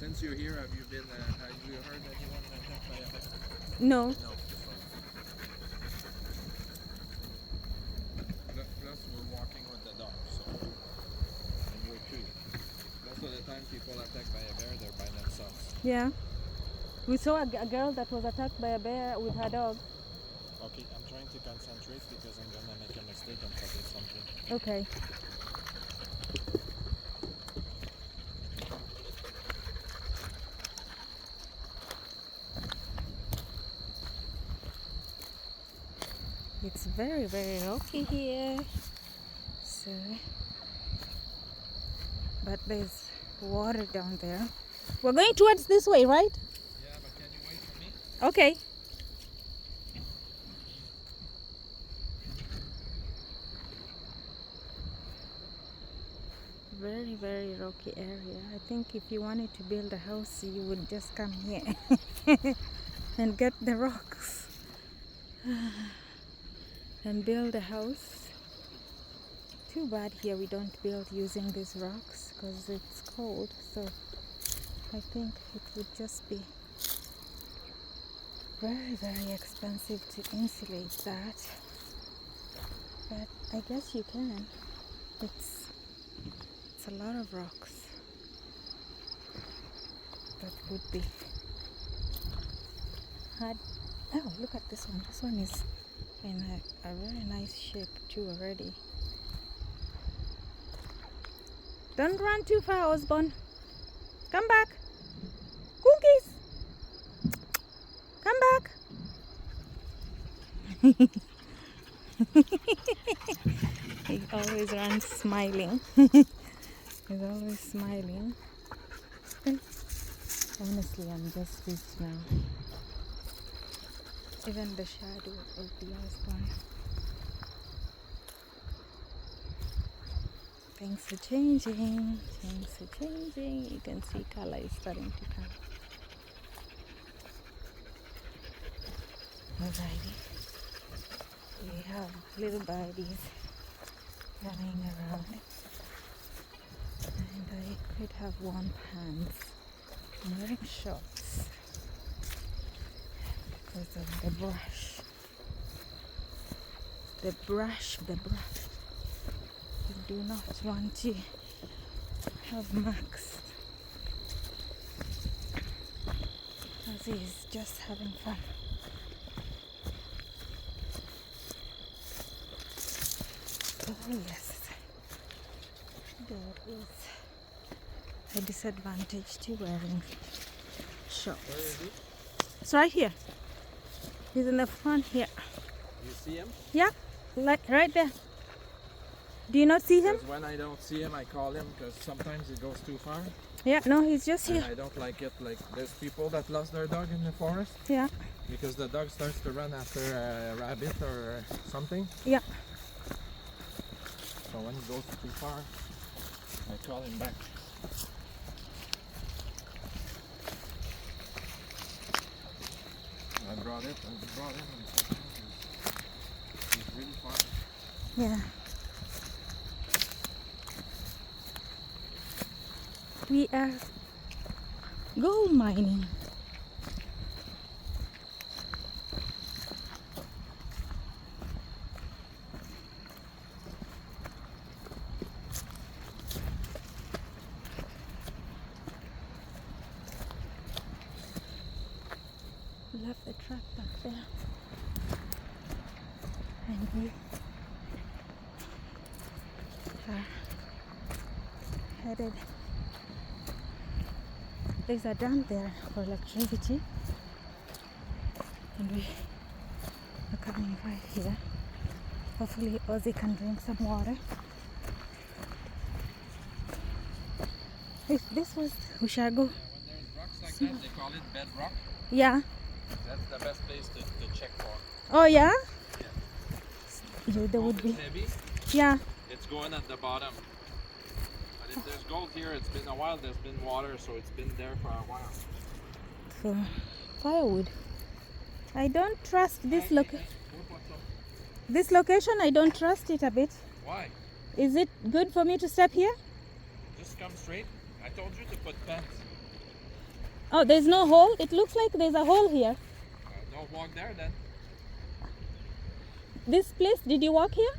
Since you're here, have you heard anyone attacked by a bear? No. No. Plus, we're walking with the dog, so and we're two. Most of the time, people attacked by a bear, they're by themselves. Yeah. We saw a girl that was attacked by a bear with her dog. Okay, I'm trying to concentrate because I'm gonna make a mistake and forget something. Okay. It's very, very rocky here. So, but there's water down there. We're going towards this way, right? Yeah, but can you wait for me? Okay. Very, very rocky area. I think if you wanted to build a house, you would just come here and get the rocks and build a house. Too bad here we don't build using these rocks because it's cold, so I think it would just be very, very expensive to insulate that. But I guess you can. It's a lot of rocks that would be hard. Oh, look at this one. This one is in a very nice shape too already. Don't run too far, Osborne. Come back. Cookies. Come back. He always runs smiling. He's always smiling. Honestly, I'm just weak now. Even the shadow of the Osborne. Things are changing. Things are changing. You can see color is starting to come. Alrighty. We have little birdies running around. And I could have warm pants. I'm wearing shorts because of the brush. The brush. You do not want to have marks. Ozzy is just having fun. Oh yes, there is a disadvantage to wearing shorts. Where is he? It's right here. He's in the front here. You see him? Yeah, like right there. Do you not see him? Because when I don't see him, I call him because sometimes he goes too far. Yeah, no, he's just And here. I don't like it. Like there's people that lost their dog in the forest Yeah, because the dog starts to run after a rabbit or something. yeah. So when he goes too far, I call him back. I brought it. And he's really far. Yeah. We are gold mining. Left the truck back there. And we are headed. There's a dam there for electricity. And we are coming right here. Hopefully Ozzy can drink some water. If this was, we shall go. Yeah, when there's rocks like that, they call it bedrock. Yeah. That's the best place to check for. Oh yeah? Yeah. Yeah, there would be. It's heavy. Yeah. It's going at the bottom. But if there's gold here, it's been a while. There's been water, so it's been there for a while. For firewood. I don't trust this This location, I don't trust it a bit. Why? Is it good for me to step here? Just come straight. I told you to put pants. Oh, there's no hole? It looks like there's a hole here. Don't walk there then. This place, did you walk here?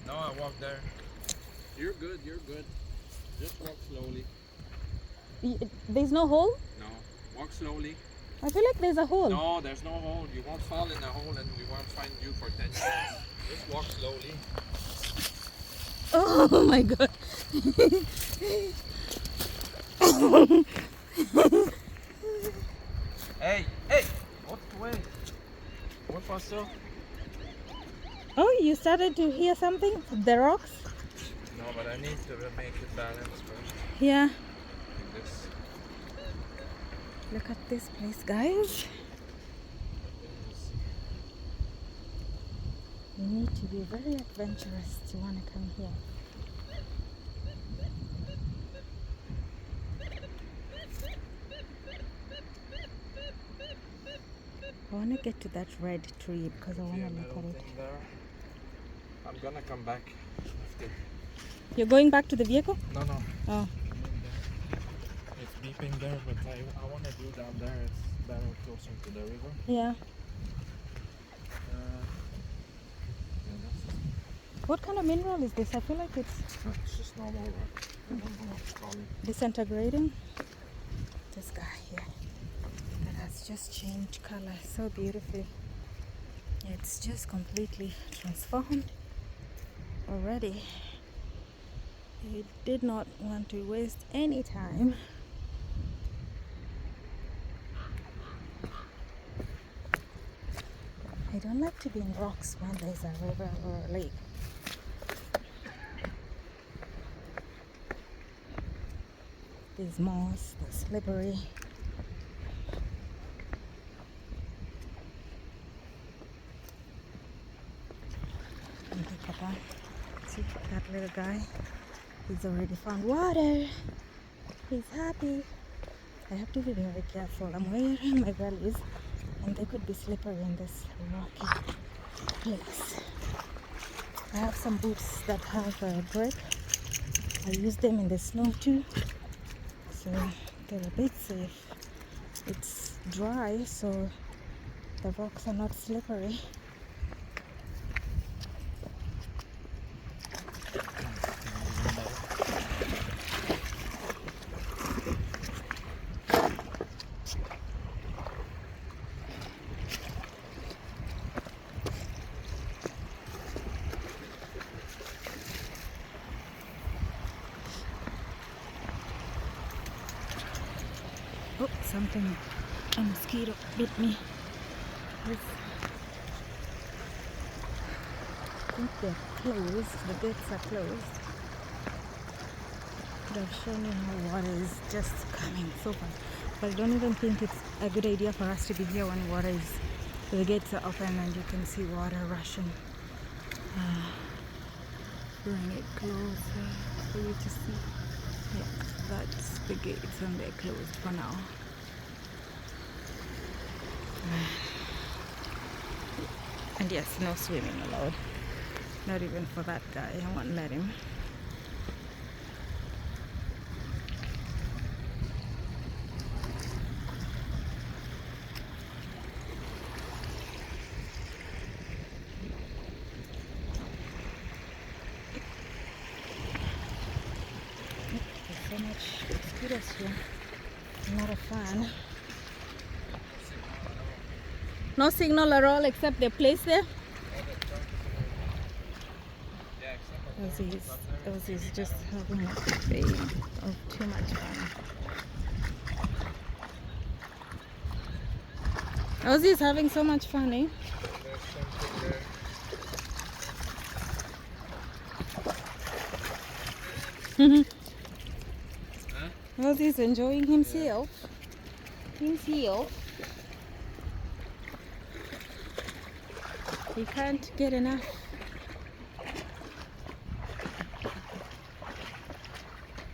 No, I walk there. You're good, you're good. Just walk slowly. There's no hole? No, walk slowly. I feel like there's a hole. No, there's no hole. You won't fall in the hole and we won't find you for 10 years. Just walk slowly. Oh my god. Hey, hey! What way? What faster? Oh, you started to hear something? The rocks? No, but I need to make it balanced first. Yeah. Like this. Look at this place, guys. You need to be very adventurous to want to come here. I want to get to that red tree because I want to look at it. There. I'm gonna come back after. You're going back to the vehicle? No, no. Oh. It's beeping there, but I want to do down there. It's better closer to the river. Yeah. That's What kind of mineral is this? I feel like it's just normal rock. I don't know what to call it. disintegrating. This guy here that has just changed color so beautifully. It's just completely transformed already. He did not want to waste any time. I don't like to be in rocks when there's a river or a lake. There's moss, they're slippery. And look at that. See that little guy? He's already found water. He's happy. I have to be very careful. I'm wearing my wellies and they could be slippery in this rocky place. I have some boots that have a grip. I use them in the snow too. So they're a bit safe. It's dry, so the rocks are not slippery. Oh, something, a mosquito bit me. This, I think they're closed, the gates are closed. Could have shown you how water is just coming so fast. But I don't even think it's a good idea for us to be here when water is, the gates are open and you can see water rushing. Bring it closer for you to see. Yeah, that's the gates and they're closed for now. And yes, no swimming allowed. Not even for that guy. I won't let him. There's so much mosquitoes here. I'm not a fan. No signal at all except the place there. Ozzy's just having a day of too much fun. Ozzy's having so much fun, eh? Ozzy's enjoying himself. He can't get enough.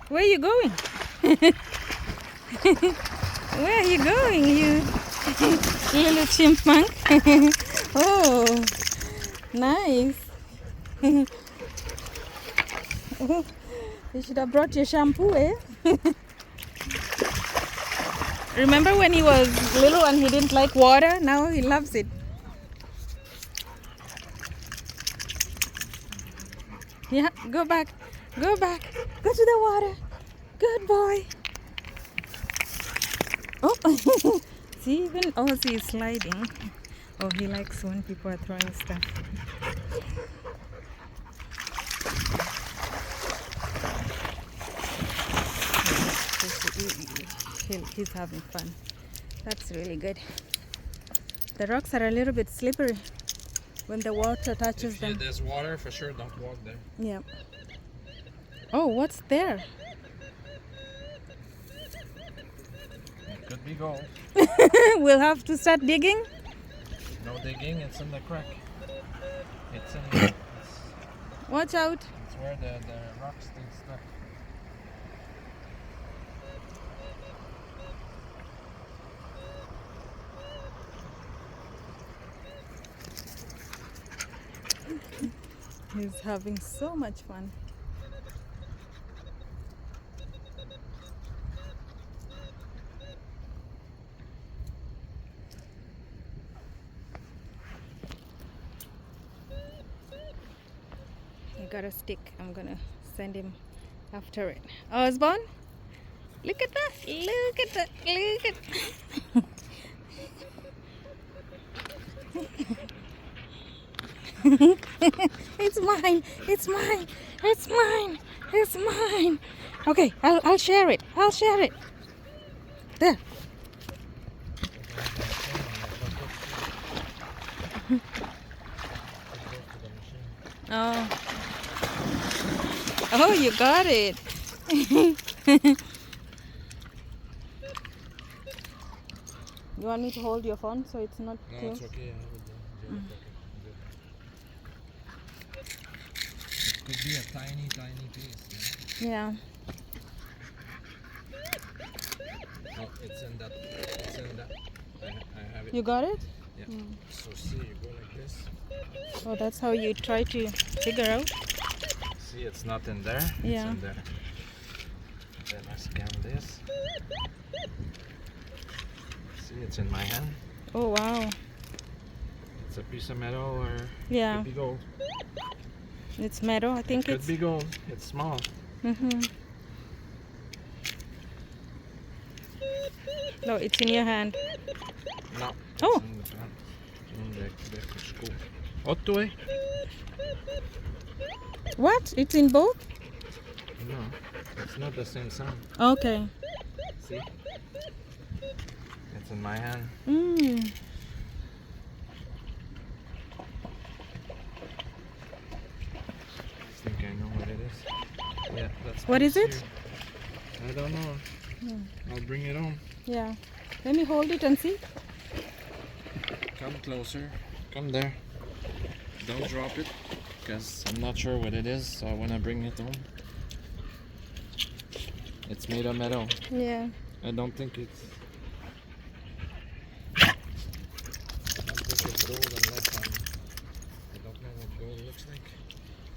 Where are you going? Where are you going, you little chipmunk? Oh, nice. You should have brought your shampoo, eh? Remember when he was little and he didn't like water? Now he loves it. Yeah, go back. Go back. Go to the water. Good boy. Oh, see, even Ozzy is sliding. Oh, he likes when people are throwing stuff. He's having fun. That's really good. The rocks are a little bit slippery when the water touches them. There's water, for sure don't walk there. Yeah. Oh, what's there? It could be gold. We'll have to start digging. No digging, it's in the crack. It's in it's Watch out. where the rocks stay stuck. He's having so much fun. I got a stick. I'm gonna send him after it. Osborne, look at that! Look at that! Look at. It's mine! It's mine! It's mine! It's mine! Okay, I'll share it. I'll share it. There. Oh. Oh, you got it. You want me to hold your phone so it's not No, close? it's okay. I have it there. It could be a tiny, tiny piece. Yeah. Oh, it's in that. It's in that. I have it. You got it? Yeah. Mm. So see, you go like this. Oh, that's how you try to figure out. See, it's not in there. Yeah. It's in there. Then I scan this. See, it's in my hand. Oh, wow. It's a piece of metal or Yeah. could be gold. It's metal. I think Could it's. be gold. It's small. Mm-hmm. No, it's in your hand. No. Oh. It's in the front. In the school. Otto, eh? What? It's in both? No, it's not the same sound. Okay. See? It's in my hand. Mm. I think I know what it is. Yeah, that's. What is it? I don't know. I'll bring it home. Yeah. Let me hold it and see. Come closer. Come there. Don't drop it, because I'm not sure what it is, so I want to bring it home. It's made of metal. Yeah. I don't think it's. I don't think it's gold unless I don't know what gold looks like.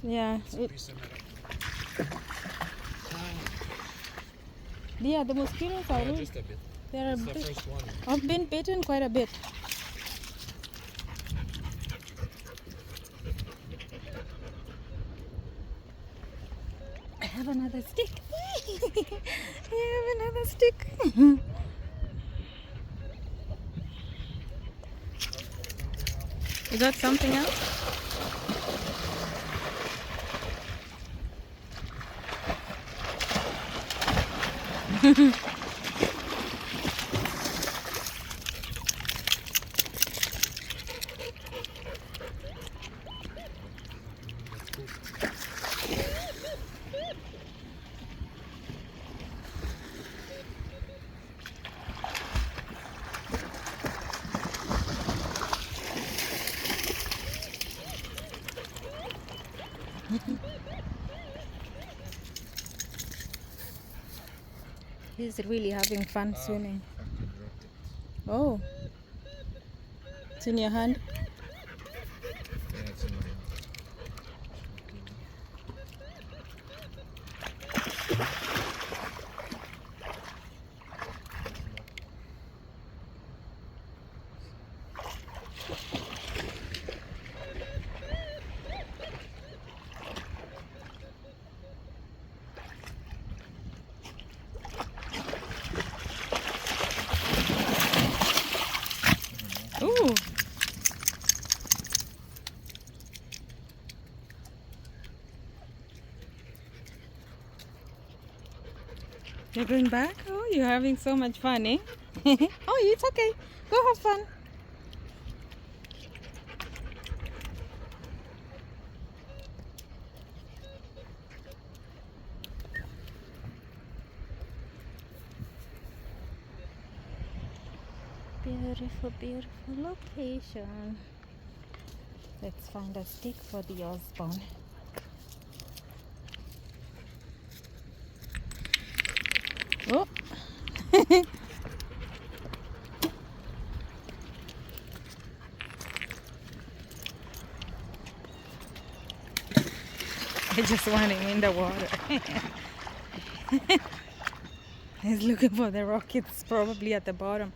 Yeah. It's a piece of metal. Yeah, the mosquitoes are really. Just a bit. They're a It's the bit. first one. I've been bitten quite a bit. I have another stick. I have another stick. You got something else? He's really having fun swimming. Oh, it's in your hand. Yeah, it's in my hand. Ooh. You're going back? Oh, you're having so much fun, eh? Oh, it's okay. Go have fun. Beautiful, beautiful location. Let's find a stick for the Osborne. Oh! I just want him in the water. He's looking for the rock. It's probably at the bottom.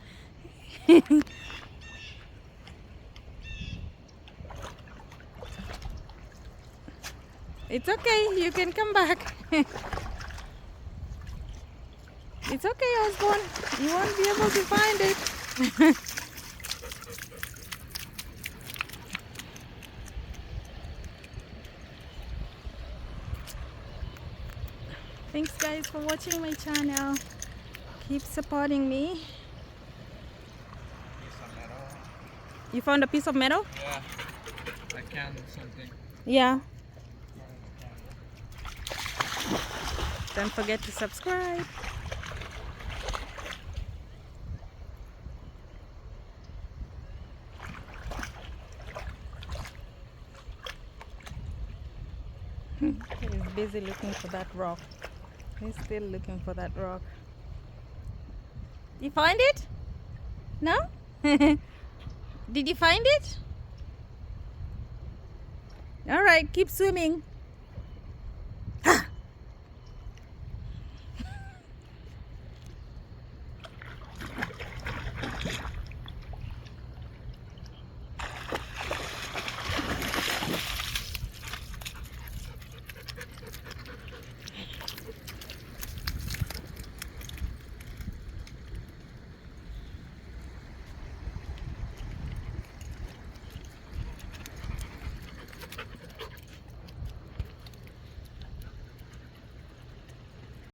It's okay, you can come back. It's okay, Osborne. You won't be able to find it. Thanks guys for watching my channel. Keep supporting me. You found a piece of metal? Yeah, I can something. Yeah. Don't forget to subscribe. He's busy looking for that rock. He's still looking for that rock. You find it? No? Did you find it? All right, keep swimming.